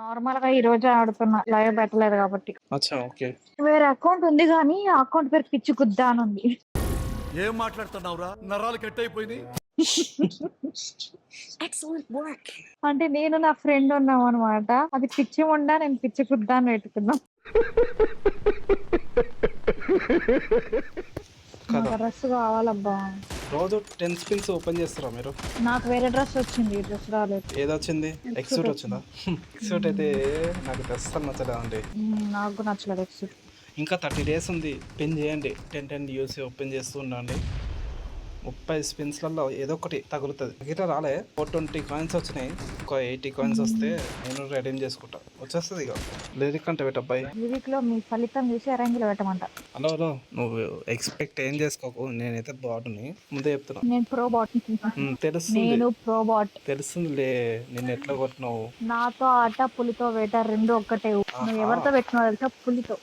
Normal గా ఈ రోజే ఆడుతున్నా లైవ్ పెట్టలేదు కాబట్టి. అచ్చా ఓకే. వేరే అకౌంట్ ఉంది గానీ ఆ అకౌంట్ పేరు పిచ్చి గుద్దా అని ఉంది. ఏం మాట్లాడుతున్నావురా? నరాలు కట్ అయిపోయినాయి. అంటే నేను నా ఫ్రెండ్ ఉన్నాం అనమాట. అది పిచ్చి ఉండా, నేను పిచ్చి గుద్దా అని పెట్టుకున్నా. నాకు కదా డ్రెస్ కావాలబ్బా. రోజు 10 స్పిన్స్ ఓపెన్ చేస్తారా మీరు? నాకు వేరే డ్రెస్ వచ్చింది, ఈ డ్రెస్ రాలేదు. ఏదొచ్చింది? ఎక్సూట్ వచ్చిందా? ఎక్సూట్ అయితే నాకు అస్సలు నచ్చలేదండి. నాకు నచ్చలేదు ఎక్స్యూట్. ఇంకా 30 డేస్ ఉంది. పిన్ చేయండి. 10 యూస్ ఓపెన్ చేస్తూ ఉండండి. 30 స్పిన్స్లలో ఏదో ఒకటి తగులుతుంది. గిట్లా రాలే 420 కాయిన్స్ వచ్చినాయి. ఒక 80 కాయిన్స్ వస్తే నేను రెడీమ్ చేసుకుంటా. వచ్చేస్తుంది ఇక. లిరిక్ అంటే పెట్టబ్బాయి. లిరిక్ లో మీ ఫలితం చూసి అరేంజ్ లో పెట్టమంట. హలో హలో, నువ్వు ఎక్స్పెక్ట్ ఏం చేసుకోకు. నేనైతే బాటుని ముందే చెప్తున్నా. నేను ప్రో బాట్. తెలుస్తుంది, నేను ప్రో బాట్. తెలుస్తుందిలే నిన్ను ఎట్లా కొట్టినావు. నాతో ఆట పులితో వేట రెండు ఒక్కటే. నువ్వు ఎవరితో పెట్టినావు తెలుసా? పులితో.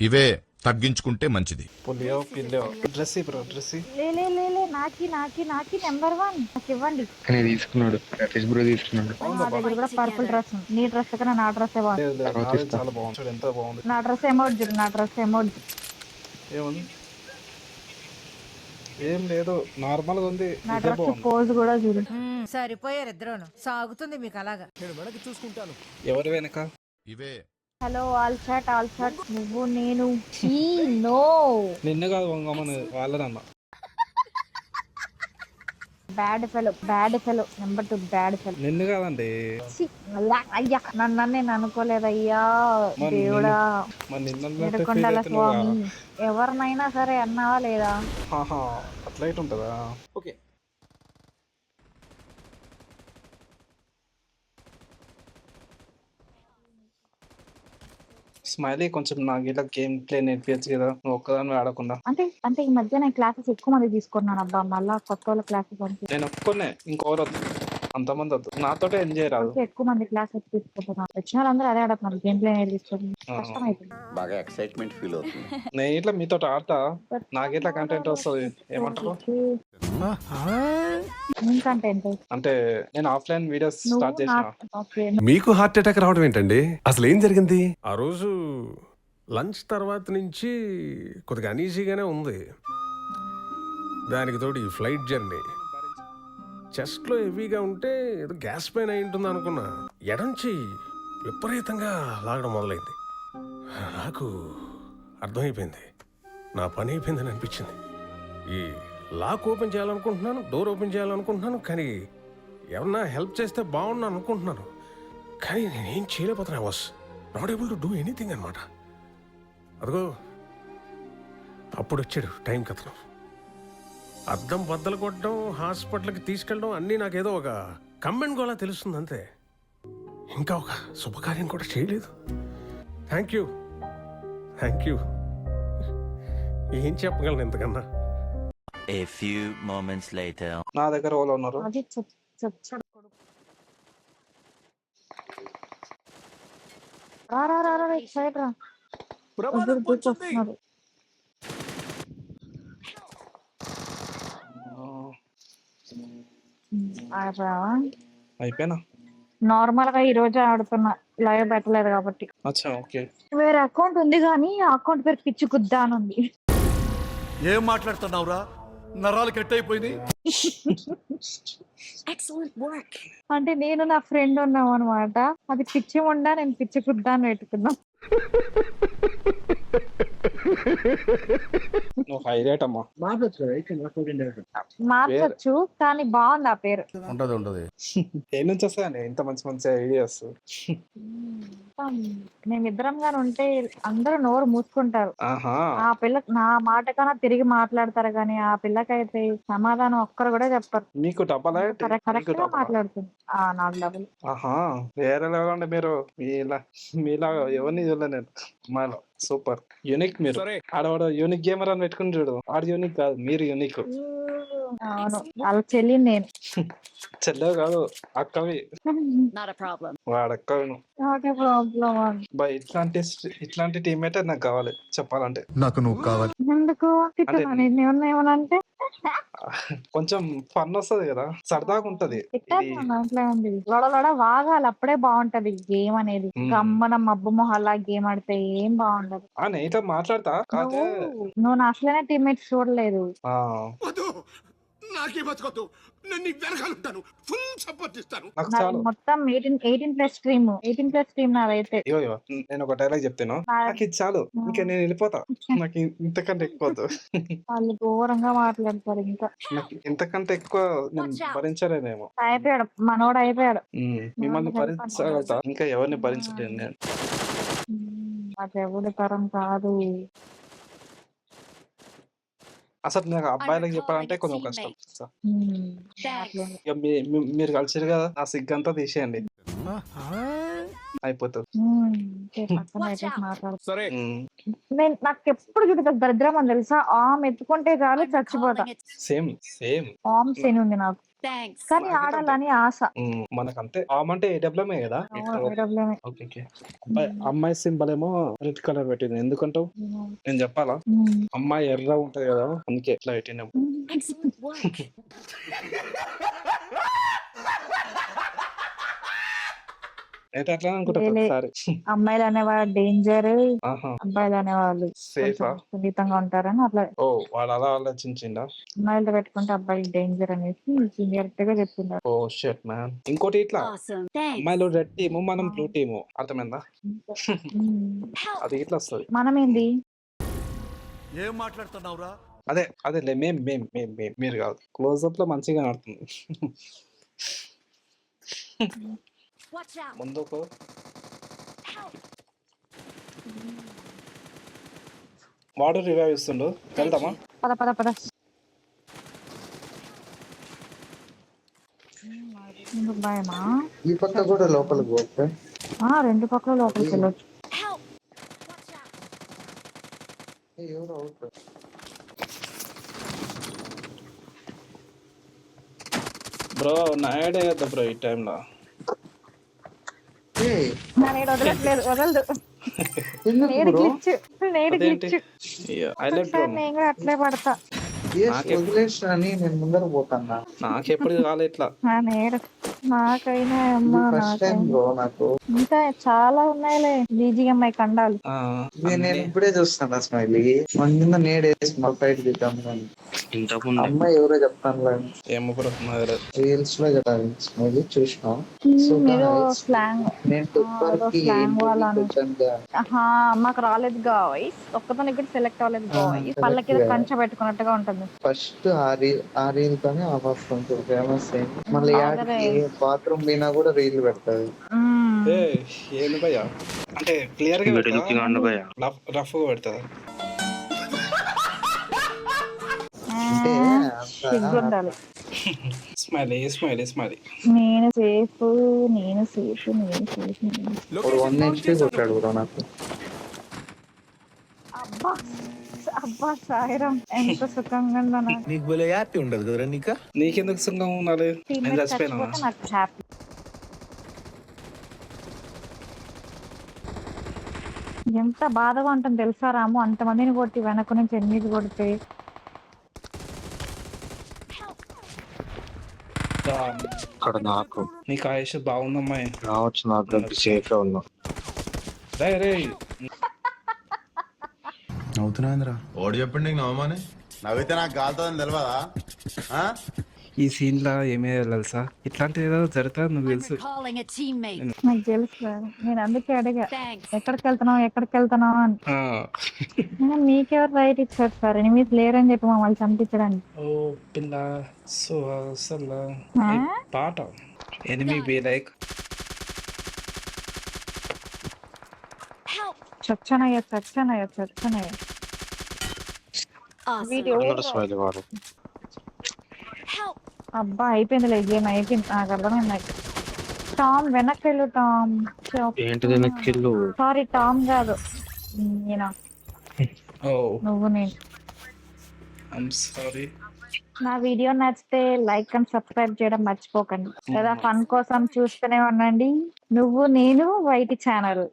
ఇవే తగ్గించుకుంటే మంచిది. పులియో పిల్లో. డ్రెస్ బ్రో, డ్రెస్ లే లే లే లే, నాకి నెంబర్ 1 నాకు ఇవ్వండి. కానీ తీసుకున్నాడు, రాకేష్ బ్రో తీసుకున్నాడు. నా దగ్గర కూడా పర్పుల్ డ్రెస్ ఉంది. నీ డ్రెస్ కన్నా నా డ్రెస్ బాగుంది. చాలా బాగుంది. చూడు ఎంత బాగుంది. నా డ్రెస్ అమౌంట్ చూడు, నా డ్రెస్ అమౌంట్. ఏముంది? ఏం లేదు, నార్మల్ గా ఉంది. నా ఇదే డ్రెస్ బాగుంది. పోజ్ కూడా చూడు. సరిపోయారు ఇద్దరును. సాగుతుంది మీకు అలాగా. నేను వెనక్కి చూసుకుంటాను. ఎవరి వెనక? ఇవే హలో ఆల్ చాట్ నువ్వు నేను ఈ నో నిన్ను కాదు వంగమని వాళ్ళనన్న. Bad fellow number 2 bad fellow. నిన్ను కాదండి. అయ్యా నన్ను నేను అనుకోలేదయ్యా. మరి దేవుడా, మరి నిన్న ఏడుకొండల స్వామి, ఎవరినైనా సరే అన్నావా లేదా? అట్లా ఇటు ఉంటుందా? ఓకే. స్మైలీ కొంచెం నాకు ఇలా గేమ్ ప్లే నేర్పించచ్చు కదా, నువ్వు ఒక్కదాన్ని ఆడకుండా. అంటే ఈ మధ్య నేను క్లాసెస్ ఎక్కువ మంది తీసుకున్నాను అబ్బా. మళ్ళా కొత్త వాళ్ళ క్లాసెస్ నేను ఒక్కనే, ఇంకోరు వద్దు, అంతమంది వద్దు. నాతోటే ఎంజాయ్ రాదు. ఎక్కువ మంది క్లాసెస్ తీసుకుంటున్నాను. వచ్చిన వాళ్ళందరూ అదే ఆడుతున్నారు, గేమ్ ప్లే నేర్పించుకోండి. కష్టం అయిపోయింది. బాగా ఎక్సైట్మెంట్ ఫీల్ అవుతుంది. నేను ఇట్లా మీతో ఆడతా, నాకు ఇట్లా కంటెంట్ వస్తుంది. ఏమంటారు? కంటెంట్ అంటే నేను ఆఫ్లైన్ వీడియోస్ స్టార్ట్ చేసిన. ఓకే. మీకు హార్ట్ అటాక్ రావడం ఏంటండి? అసలు ఏం జరిగింది? ఆ రోజు లంచ్ తర్వాత నుంచి కొద్దిగా అనీజీగానే ఉంది. దానికి తోడు ఈ ఫ్లైట్ జర్నీ, చెస్ట్లో హెవీగా ఉంటే ఏదో గ్యాస్ పైన అయి ఉంటుంది అనుకున్నా. ఎడంచి విపరీతంగా లాగడం మొదలైంది. నాకు అర్థమైపోయింది, నా పని అయిపోయిందని అనిపించింది. ఈ లాక్ ఓపెన్ చేయాలనుకుంటున్నాను, డోర్ ఓపెన్ చేయాలనుకుంటున్నాను, కానీ ఎవరన్నా హెల్ప్ చేస్తే బాగున్నా అనుకుంటున్నాను. కానీ నేనేం చేయలేకపోతున్నా. I was not able to do anything అనమాట. అదిగో అప్పుడు వచ్చాడు టైం కథనం. అద్దం బద్దలు కొట్టడం, హాస్పిటల్కి తీసుకెళ్ళడం అన్నీ నాకేదో ఒక కమెంట్ గోలా తెలుస్తుంది అంతే. ఇంకా ఒక శుభకార్యం కూడా చేయలేదు. Thank you. ఏం చెప్పగలను ఇంతకన్నా? A few moments later. నా దగ్గర వాళ్ళు ఉన్నారు. అది చచ్చాడు కొడుకు. రా సైడ్ రా. ప్రమాదం పొంచింది. వస్తున్నారు. అయిపోయినా. నార్మల్ గా ఈ రోజే ఆడుతున్నా, లైవ్ పెట్టలేదు కాబట్టి. అచ్చా ఓకే. వేరే అకౌంట్ ఉంది గానీ ఆ అకౌంట్ పేరు పిచ్చి గుద్దా అని ఉంది. ఏం మాట్లాడుతున్నావురా? నరాలు కట్ అయిపోయినాయి. అంటే నేను నా ఫ్రెండ్ ఉన్నాం అనమాట. అది పిచ్చి ఉండా, నేను పిచ్చి గుద్దా అని పెట్టుకున్నా. నువ్వు హైలైట్ అమ్మా. మార్చొచ్చు కానీ బాగుంది ఆ పేరు. ఉండదు. ఏ నుంచి వస్తాయండి ఇంత మంచి మంచి ఐడియాస్? మేమిద్దరం గాని ఉంటే అందరూ నోరు మూసుకుంటారు. ఆహా. ఆ పిల్ల నా మాట కన్నా తిరిగి మాట్లాడతారు కానీ ఆ పిల్లకైతే సమాధానం ఒక్కరు కూడా చెప్పరు. మీకు డబ్బలా? కరెక్ట్ గా మాట్లాడుతుంది. నాకు డబ్బులు. ఆహా, వేరే లేదండి మీరు. మీలా ఎవరిని చూడలే నేను మాలో. సూపర్ యూనిక్ మీరు. ఆడవాడు యూనిక్ గేమర్ అని పెట్టుకుని చూడు. ఆడు యూనిక్ కాదు, మీరు యూనిక్. అవును, వాళ్ళ చెల్లి నేను. చెల్లెవు కాదు, అక్కవి. వాడక్కవి నువ్వు. బై ఇట్లాంటి టీమ్మేట్ నాకు కావాలి చెప్పాలంటే. నాకు నువ్వు కావాలి. ఎందుకు తిట్టున్నా? ఏమనంటే కొంచెం ఫన్ వస్తది కదా, సరదాగా ఉంటది. తిట్టాలి ఇది మనం అట్లే ఉంది. లొడ వాగాలి అప్పుడే బాగుంటది గేమ్ అనేది. గమ్మన మబ్బు మొహల్లా గేమ్ ఆడితే ఏం బాగుండదు. నేను ఇట్లా మాట్లాడతా కాదే. నువ్వు నా అసలైన టీమ్మేట్స్ చూడలేదు. ఆ, వద్దు, నాకే బతకొద్దు. నేను నీ వెనకాలంటాను, ఫుల్ సపోర్ట్ ఇస్తాను. నాకు నాది చాలు. మొత్తం 18+ స్ట్రీమ్ నాదైతే. ఇగో నేను ఒక డైలాగ్ చెప్తాను, నాకు ఇది చాలు, ఇంకా నేను వెళ్ళిపోతా, నాకు ఇంతకంటే ఎక్కువ వద్దు. వాళ్ళు ఘోరంగా మాట్లాడతారు ఇంకా. నాకు ఇంతకంటే ఎక్కువ నేను భరించలేనేమో. అయిపోయాడు మనోడు అయిపోయాడు. మిమ్మల్ని భరించగలుగుతా, ఇంకా ఎవరిని భరించలేను నేను. నాకు ఎవరి తరం కాదు. అసలు నాకు అబ్బాయిలకు చెప్పాలంటే కొంచెం కష్టం. అట్లే. ఇక మీరు కలిసిరు కదా, ఆ సిగ్గంతా తీసేయండి, అయిపోతుంది. పక్కన పెట్టేసి మాట్లాడు. సరే, నాకు ఎప్పుడు చూడ దరిద్రం అని తెలుసా, ఆమె ఎత్తుకుంటే చాలు చచ్చిపోతా. Same same. ఆమ్ సీన్ ఉంది నాకు, కానీ ఆడాలని ఆశ. మనకంతే. ఆమంటే ఏడబ్ల్యూమే కదా. AWM. Okay okay. అమ్మాయి సింబల్ ఏమో రెడ్ కలర్ పెట్టింది, ఎందుకంటావు? నేను చెప్పాలా? అమ్మాయి ఎర్ర ఉంటది కదా, అందుకే ఇట్లా పెట్టినాము. అయితే అట్లా అనుకుంటా ఒకసారి. అమ్మాయిలు అనేవాళ్ళు డేంజర్, ఆహా, అబ్బాయిలు అనేవాళ్ళు సేఫా? సున్నితంగా ఉంటారని అట్లా ఓ, వాడు అలా ఆలోచించిండా? అమ్మాయిలతో పెట్టుకుంటే అబ్బాయిలు డేంజర్ అనేసి డైరెక్ట్ గా చెప్తున్నారు. ఓ షట్ మ్యాన్. ఇంకోటి ఇట్లా అమ్మాయిలు రెడ్ టీము, మనం బ్లూ టీము, అర్థమైందా? అది ఇట్లా వస్తుంది. మనం ఏంది? ఏం మాట్లాడుతున్నావురా? అదేలే, మీరు కాదు. క్లోజ్అప్ లో మంచిగా ఆడుతుంది. ముందుకు వాడు రివైవ్ ఇస్తుండు, వెళ్దామా? పద ఎందుకు భయమా? ఈ పక్క కూడా లోపలికి పోతే రెండు పక్కల లోపలికి వెళ్ళొచ్చు. ఎవరు అవుట్ బ్రో, నా ఐడియా కదా బ్రో ఈ టైంలో. నా నేడు వదలట్లేదు, వదలదు. ఎందుకు నేడు బ్రో? అదేంటి? Highlight bro. నేను కూడా అట్లే పడతా. వదిలేసి అని నేను ముందర పోతాను. నాకెప్పుడు కాలే ఇట్లా. నా నేడు నాకైనా అమ్మా, ఫస్ట్ టైం నాకైనా బ్రో నాకు. ఇంకా చాలా ఉన్నాయిలే BGMI ఖండాలు. నేను ఇప్పుడే చూస్తాను స్మైలీ మన కింద నేడేసి మా ఫైట్ దిద్దాం కానీ అమ్మాయి ఎవరో చెప్తాను ఏమో బ్రో, రీల్స్ లో చెప్పాలి స్మైలీ చూసినా. సో మీరు స్లాంగ్ నేను టుప్పర్కి మాకు రాలేదు గాయ్స్, ఒక్కదాని ఇక్కడ సెలెక్ట్ అవ్వలేదు గాయ్స్. పళ్ళ కింద కంచ పెట్టుకున్నట్టుగా ఉంటుంది. ఫస్ట్ ఆ రీల్ తోనే ఆ కొంచెం ఫేమస్ అయింది. మళ్ళీ బాత్రూమ్ పోయినా కూడా రీల్ పెడతాది. ఏంది భయ్యా, అంటే క్లియర్ గా రఫ్ గా పెడతా. అంటే సిగ్గుండాలి. స్మైలీ. నేను సేఫ్. ఇప్పుడు 1 HP కొట్టాడు బ్రో నాకు. అబ్బా సాయిరాం, ఎంత సుఖంగా ఉందో నాకు. నీకు భలే హ్యాపీ ఉండదు కదరా నీకా? నీకెందుకు సుఖంగా ఉండాలి? నేను Teammates చచ్చిపోయినా. చచ్చిపోతే నాకు హ్యాపీ. ఎంత బాధగా ఉంటుంది తెలుసా రాము, అంతమందిని కొట్టి వెనక నుంచి 8 కొడితే. అక్కడ నాకు నీకు ఆయుష్ బాగుందమ్మాయి. రావచ్చు, నాకు సేఫ్ గా ఉన్నా. రే అవుతున్నాయిందిరా. ఓడి చెప్పండి నీకు నవమానే. నవ్వితే నాకు కాలుతుందని తెలియదా? ఈ సీన్ లా ఏమే తెలుసా, ఇట్లాంటిది ఏదో జరుగుతుంది, నువ్వు తెలుసు. నాకు తెలుసు, నేను అందుకే అడిగా ఎక్కడికి వెళ్తున్నావు అని. మీకెవరు రైట్ ఇచ్చారు సార్, ఎనిమిది లేరని చెప్పి మమ్మల్ని చంపించడానికి. ఓ పిల్ల, సో అసలు పాట ఎనిమి బి లైక్ చచ్చనయ్య వీడియో. అబ్బా అయిపోయిందిలే, గేమ్ అయిపోయింది, నాకు అర్థమైంది. టామ్ వెనక్కి వెళ్ళు. టామ్ సారీ, టామ్ కాదు నేనా, నువ్వు నేను. I'm sorry. నా వీడియో నచ్చితే లైక్ అండ్ సబ్స్క్రైబ్ చేయడం మర్చిపోకండి. లేదా ఫన్ కోసం చూస్తూనే ఉండండి నువ్వు నేను వైటి ఛానల్.